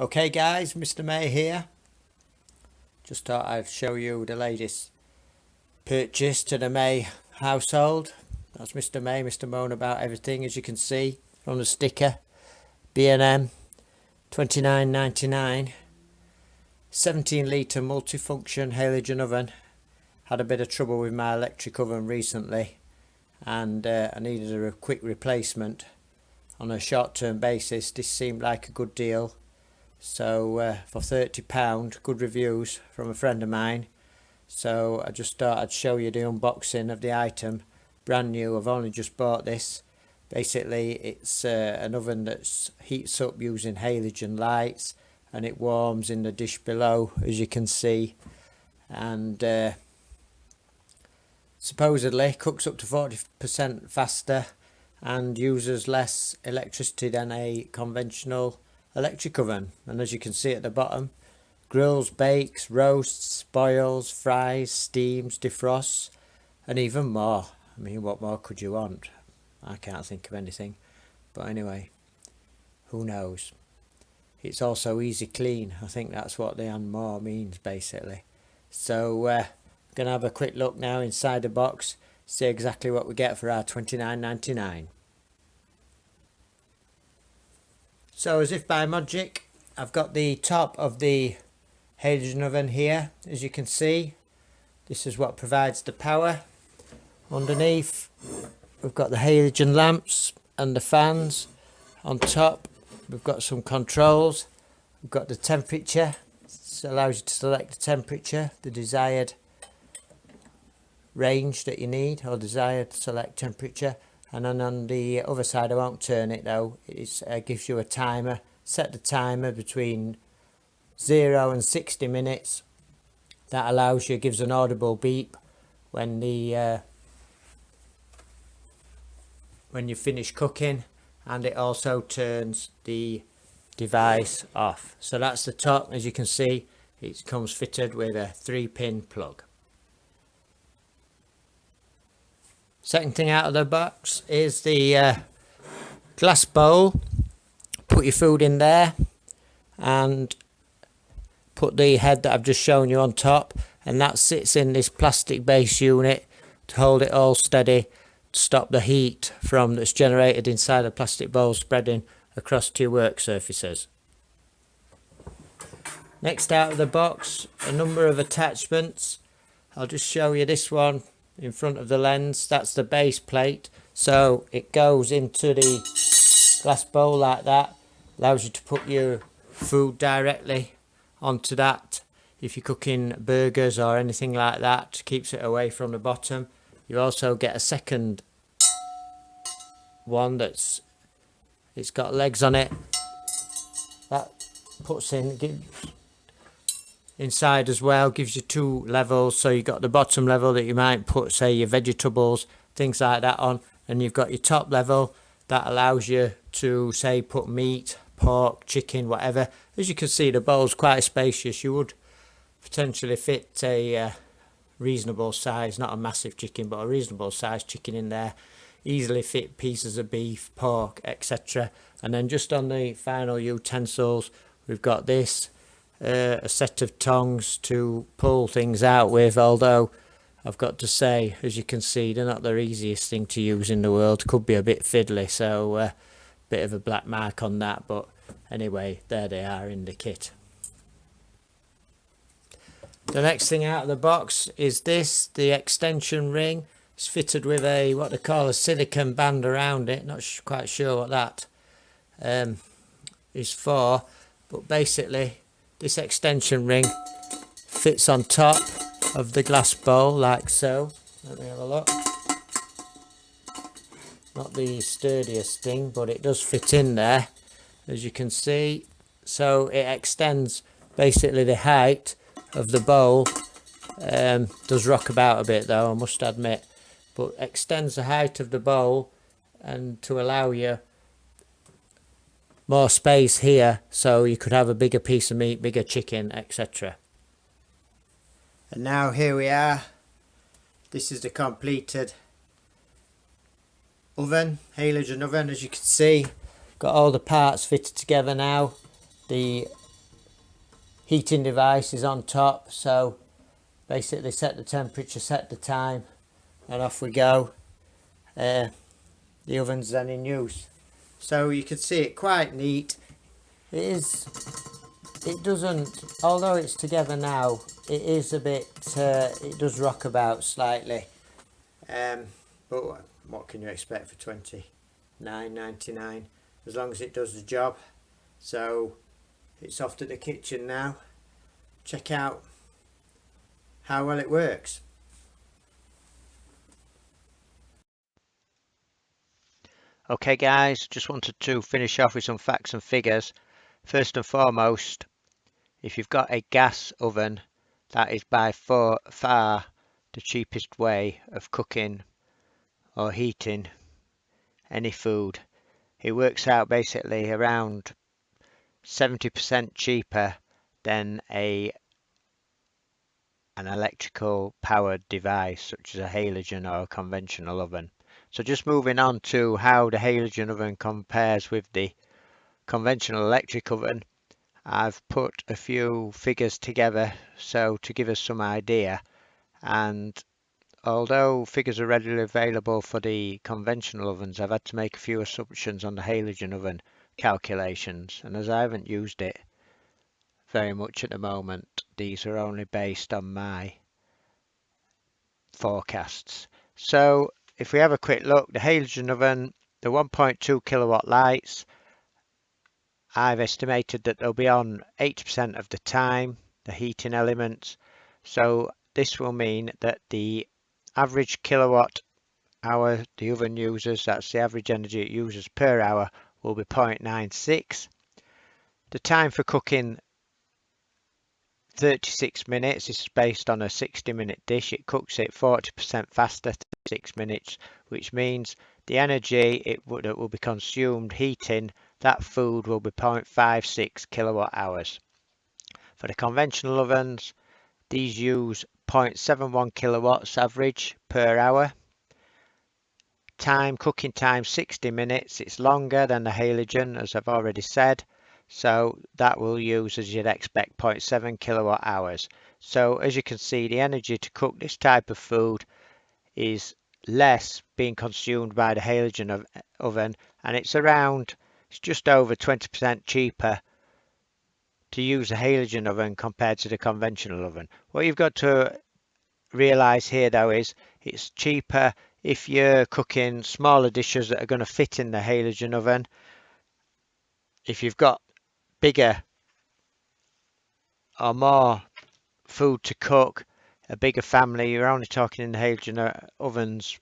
Okay guys, Mr. May here. Just thought I'd show you the latest purchase to the May household. That's Mr. May, Mr. Moan about everything, as you can see from the sticker. B&M, $29.99. 17-litre multifunction halogen oven. Had a bit of trouble with my electric oven recently, and I needed a quick replacement on a short-term basis. This seemed like a good deal. So for £30, good reviews from a friend of mine. So I just thought I'd show you the unboxing of the item. Brand new, I've only just bought this. Basically it's an oven that heats up using halogen lights, and it warms in the dish below, as you can see. And supposedly cooks up to 40% faster and uses less electricity than a conventional electric oven. And as you can see at the bottom, grills, bakes, roasts, boils, fries, steams, defrosts, and even more. I mean, what more could you want? I can't think of anything, but anyway, who knows. It's also easy clean. I think that's what the "and more" means basically. So gonna have a quick look now inside the box, see exactly what we get for our $29.99. So as if by magic, I've got the top of the halogen oven here. As you can see, this is what provides the power. Underneath, we've got the halogen lamps and the fans. On top, we've got some controls. We've got the temperature. This allows you to select the temperature, the desired range that you need, or desired select temperature. And then on the other side, I won't turn it though, it gives you a timer. Set the timer between 0 and 60 minutes. That allows you, gives an audible beep when the when you finish cooking, and it also turns the device off. So that's the top. As you can see, it comes fitted with a 3-pin plug. Second thing out of the box is the glass bowl. Put your food in there and put the head that I've just shown you on top, and that sits in this plastic base unit to hold it all steady, to stop the heat that's generated inside the plastic bowl spreading across to your work surfaces. Next out of the box, a number of attachments. I'll just show you this one in front of the lens. That's the base plate, so it goes into the glass bowl like that. Allows you to put your food directly onto that if you're cooking burgers or anything like that. Keeps it away from the bottom. You also get a second one it's got legs on it that puts in, inside as well, gives you 2 levels. So you've got the bottom level that you might put, say, your vegetables, things like that on, and you've got your top level that allows you to, say, put meat, pork, chicken, whatever. As you can see, the bowl's quite spacious. You would potentially fit a reasonable size, not a massive chicken, but a reasonable size chicken in there. Easily fit pieces of beef, pork, etc. And then just on the final utensils, we've got this. A set of tongs to pull things out with, although I've got to say, as you can see, they're not the easiest thing to use in the world. Could be a bit fiddly, so bit of a black mark on that, but anyway, there they are in the kit. The next thing out of the box is this, the extension ring. It's fitted with a what they call a silicone band around it. Not quite sure what that is for, but basically this extension ring fits on top of the glass bowl like so. Let me have a look. Not the sturdiest thing, but it does fit in there, as you can see. So it extends basically the height of the bowl. Does rock about a bit though, I must admit, but extends the height of the bowl and to allow you more space here, so you could have a bigger piece of meat, bigger chicken, etc. And now here we are. This is the completed oven, halogen oven. As you can see, got all the parts fitted together now. The heating device is on top, so basically set the temperature, set the time, and off we go. The oven's then in use. So you can see it quite neat. It doesn't, although it's together now, it is a bit, it does rock about slightly. But what can you expect for $29.99? As long as it does the job. So it's off to the kitchen now. Check out how well it works. Okay guys, just wanted to finish off with some facts and figures. First and foremost, if you've got a gas oven, that is by far the cheapest way of cooking or heating any food. It works out basically around 70% cheaper than an electrical powered device such as a halogen or a conventional oven. So just moving on to how the halogen oven compares with the conventional electric oven, I've put a few figures together so to give us some idea, and although figures are readily available for the conventional ovens, I've had to make a few assumptions on the halogen oven calculations, and as I haven't used it very much at the moment, these are only based on my forecasts. So if we have a quick look, the halogen oven, the 1.2 kilowatt lights, I've estimated that they'll be on 80% of the time, the heating elements. So this will mean that the average kilowatt hour the oven uses, that's the average energy it uses per hour, will be 0.96. The time for cooking, 36 minutes. This is based on a 60-minute dish. It cooks it 40% faster, 6 minutes, which means the energy that will be consumed heating that food will be 0.56 kilowatt hours. For the conventional ovens, these use 0.71 kilowatts average per hour. Cooking time 60 minutes. It's longer than the halogen, as I've already said. So that will use, as you'd expect, 0.7 kilowatt hours. So as you can see, the energy to cook this type of food is less being consumed by the halogen oven, and it's just over 20% cheaper to use a halogen oven compared to the conventional oven. What you've got to realize here though is it's cheaper if you're cooking smaller dishes that are going to fit in the halogen oven. If you've got bigger or more food to cook, a bigger family, you're only talking in the halogen ovens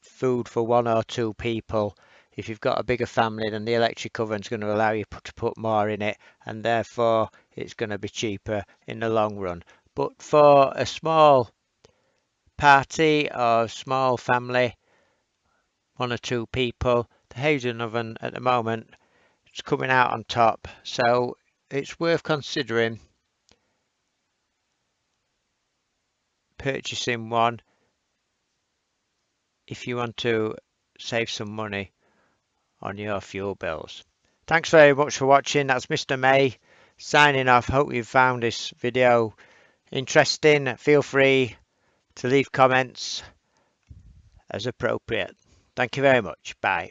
food for 1 or 2 people. If you've got a bigger family, then the electric oven is going to allow you to put more in it, and therefore it's going to be cheaper in the long run. But for a small party or small family, 1 or 2 people, the halogen oven at the moment is coming out on top. So it's worth considering purchasing one if you want to save some money on your fuel bills. Thanks very much for watching. That's Mr. May signing off. Hope you found this video interesting. Feel free to leave comments as appropriate. Thank you very much. Bye.